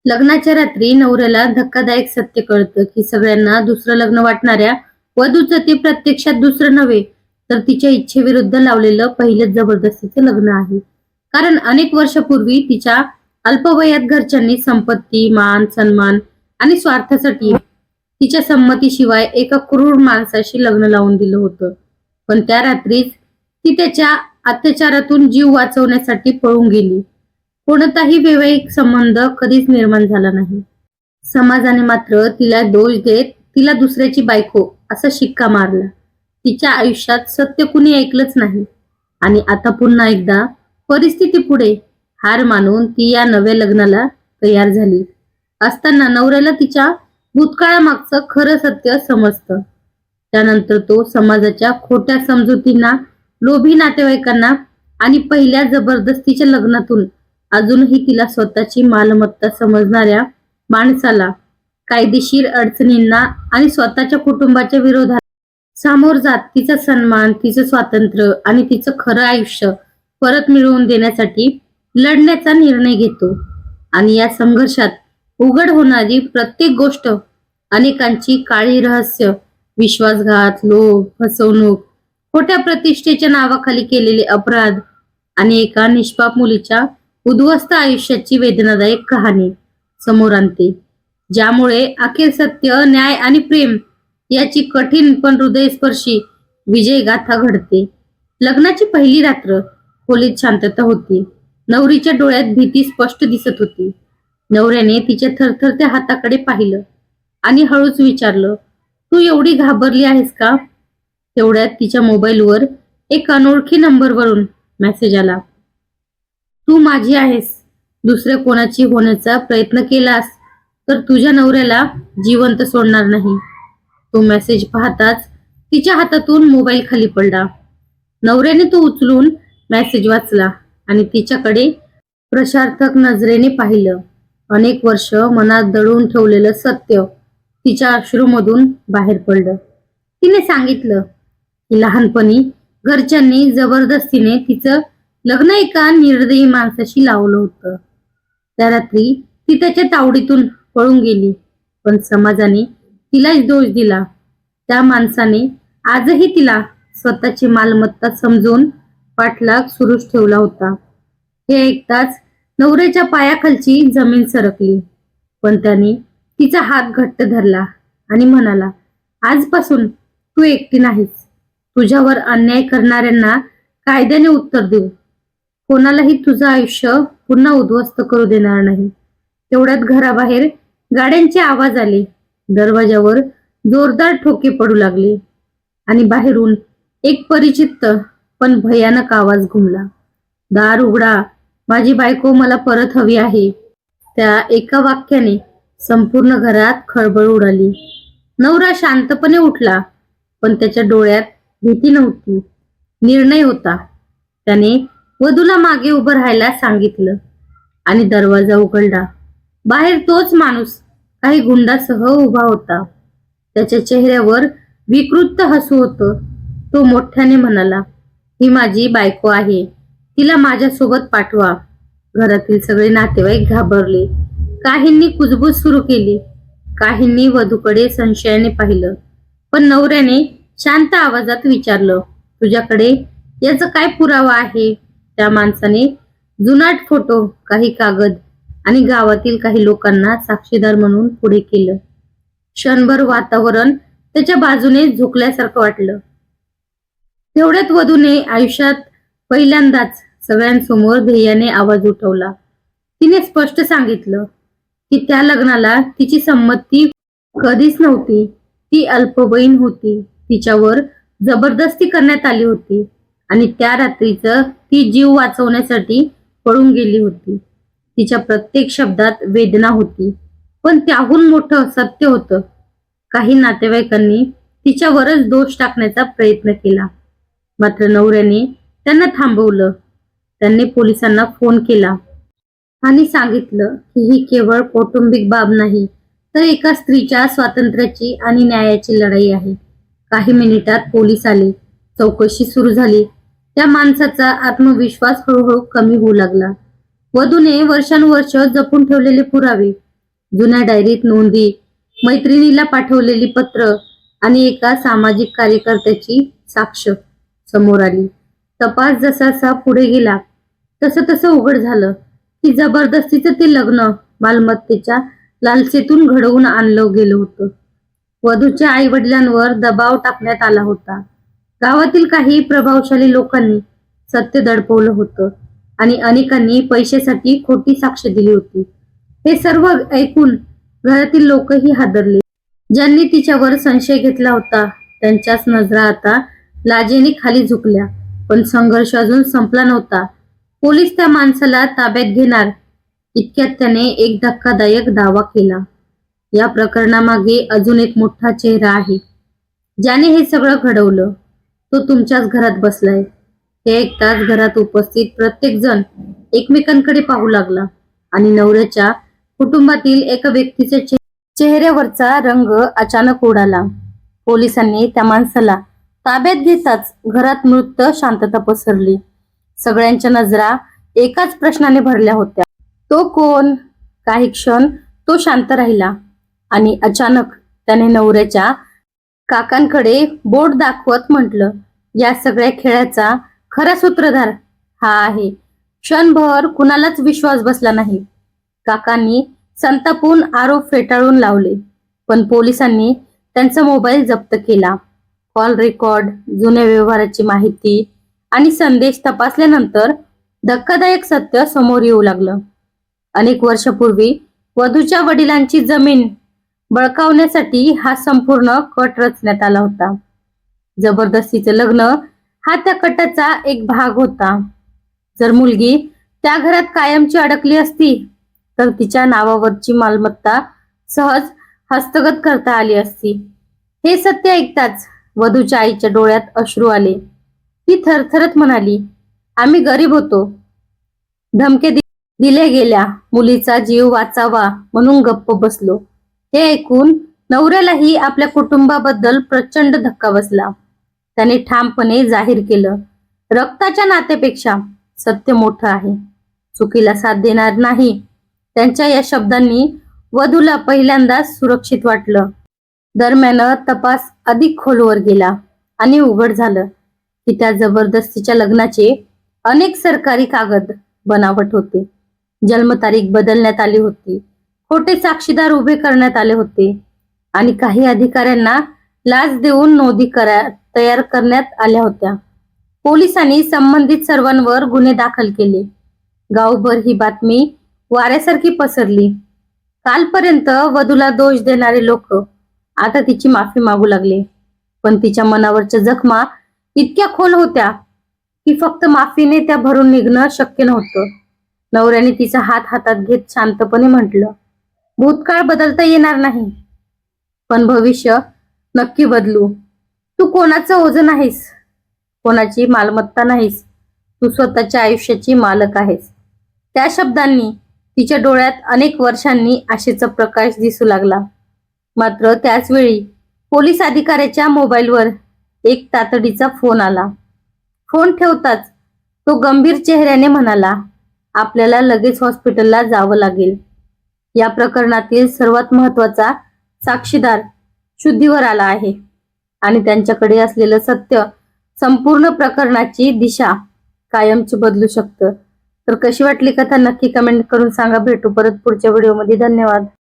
लग्नाच्या रात्री नवऱ्याला धक्कादायक सत्य कळतं की सगळ्यांना दुसरं लग्न वाटणाऱ्या वधूचं ते प्रत्यक्षात दुसरं नव्हे तर तिच्या इच्छेविरुद्ध लावलेलं पहिलंच जबरदस्तीचं लग्न आहे. कारण अनेक वर्षापूर्वी तिच्या अल्पवयात घरच्यांनी संपत्ती, मान, सन्मान आणि स्वार्थासाठी तिच्या संमतीशिवाय एका क्रूर माणसाशी लग्न लावून दिलं होतं. पण त्या रात्रीच ती त्याच्या अत्याचारातून जीव वाचवण्यासाठी पळून गेली. कोणताही वैवाहिक संबंध कधीच निर्माण झाला नाही. समाजाने मात्र तिला दोष देत तिला दुसऱ्याची बायको असा शिक्का मारला. तिच्या आयुष्यात सत्य कुणी ऐकलंच नाही आणि आता पुन्हा एकदा परिस्थिती पुढे हार मानून ती या नव्या लग्नाला तयार झाली असताना नवऱ्याला तिच्या भूतकाळामागचं खरं सत्य समजतं. त्यानंतर तो समाजाच्या खोट्या समजुतींना, लोभी नातेवाईकांना आणि पहिल्या जबरदस्तीच्या लग्नातून अजूनही तिला स्वतःची मालमत्ता समजणाऱ्या माणसाला कायदेशीर अडचणींना आणि स्वतःच्या कुटुंबाच्या विरोधात सामोर जात तिचा सन्मान, तिचं स्वातंत्र्य आणि तिचं खरं आयुष्य परत मिळवून देण्यासाठी लढण्याचा निर्णय घेतो. आणि या संघर्षात उघड होणारी प्रत्येक गोष्ट अनेकांची काळी रहस्य, विश्वासघात, लोभ, फसवणूक, खोट्या प्रतिष्ठेच्या नावाखाली केलेले अपराध आणि एका निष्पाप मुलीच्या उद्ध्वस्त आयुष्याची वेदनादायक कहाणी समोर आणते, ज्यामुळे अखेर सत्य, न्याय आणि प्रेम याची कठीण पण हृदयस्पर्शी विजय गाथा घडते. लग्नाची पहिली रात्र. खोलीत शांतता होती. नवरीच्या डोळ्यात भीती स्पष्ट दिसत होती. नवऱ्याने तिच्या थरथरत्या हाताकडे पाहिलं आणि हळूच विचारलं, तू एवढी घाबरली आहेस का? तेवढ्यात तिच्या मोबाईलवर एक अनोळखी नंबरवरून मेसेज आला. तू माझी आहेस. दुसऱ्या कोणाची होण्याचा प्रयत्न केलास तर तुझ्या नवऱ्याला जिवंत सोडणार नाही. तो मेसेज पाहताच तिच्या हातातून मोबाईल खाली पडला. नवऱ्याने तो उचलून मेसेज वाचला आणि तिच्याकडे प्रशार्थक नजरेने पाहिलं. अनेक वर्ष मनात दडवून ठेवलेलं सत्य तिच्या अश्रूमधून बाहेर पडलं. तिने सांगितलं की लहानपणी घरच्यांनी जबरदस्तीने तिचं लग्न एका निर्दयी माणसाशी लावलं होतं. त्या रात्री ती त्याच्या तावडीतून पळून गेली, पण समाजाने तिलाच दोष दिला. त्या माणसाने आजही तिला स्वतःची मालमत्ता समजून पाठलाग सुरूच ठेवला होता. हे ऐकताच नवऱ्याच्या पायाखालची जमीन सरकली, पण त्याने तिचा हात घट्ट धरला आणि म्हणाला, आजपासून तू एकटी नाहीस. तुझ्यावर अन्याय करणाऱ्यांना कायद्याने उत्तर देऊ. कोणालाही तुझं आयुष्य पुन्हा उद्ध्वस्त करू देणार नाही. तेवढ्यात घराबाहेर गाड्यांचे आवाज आले. दरवाजावर जोरदार ठोके पडू लागले आणि बाहेरून एक परिचित पण भयानक आवाज घुमला. दार उघडा, माझी बायको मला परत हवी आहे. त्या एका वाक्याने संपूर्ण घरात खळबळ उडाली. नवरा शांतपणे उठला, पण त्याच्या डोळ्यात भीती नव्हती, निर्णय होता. त्याने वधूला मागे उभं राहायला सांगितलं आणि दरवाजा उघडला. बाहेर तोच माणूस काही गुंडासह उभा होता. त्याच्या चेहऱ्यावर विकृत हसू होतं. तो मोठ्याने म्हणाला, ही माझी बायको आहे. तिला माझ्यासोबत पाठवा. घरातील सगळे नातेवाईक घाबरले. काहींनी कुजबूज सुरू केली. काहींनी वधूकडे संशयाने पाहिलं. पण नवऱ्याने शांत आवाजात विचारलं, तुझ्याकडे याचा काय पुरावा आहे? त्या माणसाने जुनाट फोटो, काही कागद आणि गावातील काही लोकांना साक्षीदार म्हणून पुढे केलं. क्षणभर वातावरण त्याच्या बाजूने झुकल्यासारखं वाटलं. तेवढ्यात वधूने आयुष्यात पहिल्यांदाच सगळ्यांसमोर ध्येयाने आवाज उठवला. तिने स्पष्ट सांगितलं की त्या लग्नाला तिची संमती कधीच नव्हती. ती अल्पवयीन होती. तिच्यावर जबरदस्ती करण्यात आली होती आणि त्या रात्रीचं ती जीव वाचवण्यासाठी पळून गेली होती. तिच्या प्रत्येक शब्दात वेदना होती, पण त्याहून मोठं सत्य होतं. काही नातेवाईकांनी तिच्यावरच दोष टाकण्याचा प्रयत्न केला, मात्र नवऱ्याने त्यांना थांबवलं. त्यांनी पोलिसांना फोन केला आणि सांगितलं की ही केवळ कौटुंबिक बाब नाही, तर एका स्त्रीच्या स्वातंत्र्याची आणि न्यायाची लढाई आहे. काही मिनिटात पोलीस आले. चौकशी सुरू झाली. त्या माणसाचा आत्मविश्वास हळूहळू कमी होऊ लागला. वधूने वर्षानुवर्ष जपून ठेवलेले पुरावे जुन्या डायरीत नोंदी, मैत्रिणीला पाठवलेली पत्र आणि एका सामाजिक कार्यकर्त्याची साक्ष समोर आली. तपास जसा पुढे गेला तसं तसं उघड झालं की जबरदस्तीचं ते लग्न मालमत्तेच्या लालसेतून घडवून आणलं गेलं होतं. वधूच्या आई वडिलांवर दबाव टाकण्यात आला होता. गावातील काही प्रभावशाली लोकांनी सत्य दडपवलं होतं आणि अनेकांनी पैशासाठी खोटी साक्ष दिली होती. हे सर्व ऐकून घरातील लोकही हादरले. ज्यांनी तिच्यावर संशय घेतला होता त्यांच्याच नजरा आता लाजेने खाली झुकल्या. पण संघर्ष अजून संपला नव्हता. पोलीस त्या माणसाला ताब्यात घेणार इतक्यात त्याने एक धक्कादायक दावा केला. या प्रकरणामागे अजून एक मोठा चेहरा आहे, ज्याने हे सगळं घडवलं. तो तुमच्याच घरात बसलाय. हे ऐकताच घरात उपस्थित प्रत्येक जण एकमेकांकडे पाहू लागला आणि नवऱ्याच्या कुटुंबातील एका व्यक्तीच्या चेहऱ्यावरचा रंग अचानक उडाला. पोलिसांनी त्या माणसाला ताब्यात घेताच घरात मृत शांतता पसरली. सगळ्यांच्या नजरा एकाच प्रश्नाने भरल्या होत्या. तो कोण? काही क्षण तो शांत राहिला आणि अचानक त्याने नवऱ्याच्या काकांकडे बोट दाखवत म्हटलं, या सगळ्या खेळाचा खरा सूत्रधार हा आहे. क्षणभर कुणालाच विश्वास बसला नाही. काकांनी संतापून आरोप फेटाळून लावले, पण पोलिसांनी त्यांचा मोबाईल जप्त केला. कॉल रेकॉर्ड, जुन्या व्यवहाराची माहिती आणि संदेश तपासल्यानंतर धक्कादायक सत्य समोर येऊ लागलं. अनेक वर्षापूर्वी वधूच्या वडिलांची जमीन बळकावण्यासाठी हा संपूर्ण कट रचण्यात आला होता. जबरदस्तीचं लग्न हा त्या कटाचा एक भाग होता. जर मुलगी त्या घरात कायमची अडकली असती तर तिच्या नावावरची मालमत्ता सहज हस्तगत करता आली असती. हे सत्य ऐकताच वधूच्या आईच्या डोळ्यात अश्रू आले. ती थरथरत म्हणाली, आम्ही गरीब होतो. धमके दिल्या गेल्या. मुलीचा जीव वाचावा म्हणून गप्प बसलो. हे ऐकून नवऱ्यालाही आपल्या कुटुंबाबद्दल प्रचंड धक्का बसला. त्याने ठामपणे जाहीर केलं, रक्ताच्या नात्यापेक्षा सत्य मोठं आहे. चुकीला साथ देणार नाही. त्यांच्या या शब्दांनी वधूला पहिल्यांदा सुरक्षित वाटलं. दरम्यान तपास अधिक खोलवर गेला आणि उघड झालं की त्या जबरदस्तीच्या लग्नाचे अनेक सरकारी कागद बनावट होते. जन्मतारीख बदलण्यात आली होती. खोटे साक्षीदार उभे करण्यात आले होते आणि काही अधिकाऱ्यांना लाच देऊन नोंदी तयार करण्यात आल्या होत्या. पोलिसांनी संबंधित सर्वांवर गुन्हे दाखल केले. गावभर ही बातमी वाऱ्यासारखी पसरली. कालपर्यंत वधूला दोष देणारे लोक आता तिची माफी मागू लागले. पण तिच्या मनावरच्या जखमा इतक्या खोल होत्या की फक्त माफीने त्या भरून निघणं शक्य नव्हतं. नवऱ्याने तिचा हात हातात घेत शांतपणे म्हटलं, भूतकाळ बदलता येणार नाही, पण भविष्य नक्की बदलू. तू कोणाचं ओझं नाहीस, कोणाची मालमत्ता नाहीस. तू स्वतःच्या आयुष्याची मालक आहेस. त्या शब्दांनी तिच्या डोळ्यात अनेक वर्षांनी आशेचा प्रकाश दिसू लागला. मात्र त्याच वेळी पोलीस अधिकाऱ्याच्या मोबाईलवर एक तातडीचा फोन आला. फोन ठेवताच तो गंभीर चेहऱ्याने म्हणाला, आपल्याला लगेच हॉस्पिटलला जावं लागेल. या प्रकरणातील सर्वात महत्वाचा साक्षीदार शुद्धीवर आला आहे आणि त्यांच्याकडे असलेलं सत्य संपूर्ण प्रकरणाची दिशा कायमची बदलू शकतं. तर कशी वाटली कथा नक्की कमेंट करून सांगा. भेटू परत पुढच्या व्हिडिओमध्ये. धन्यवाद.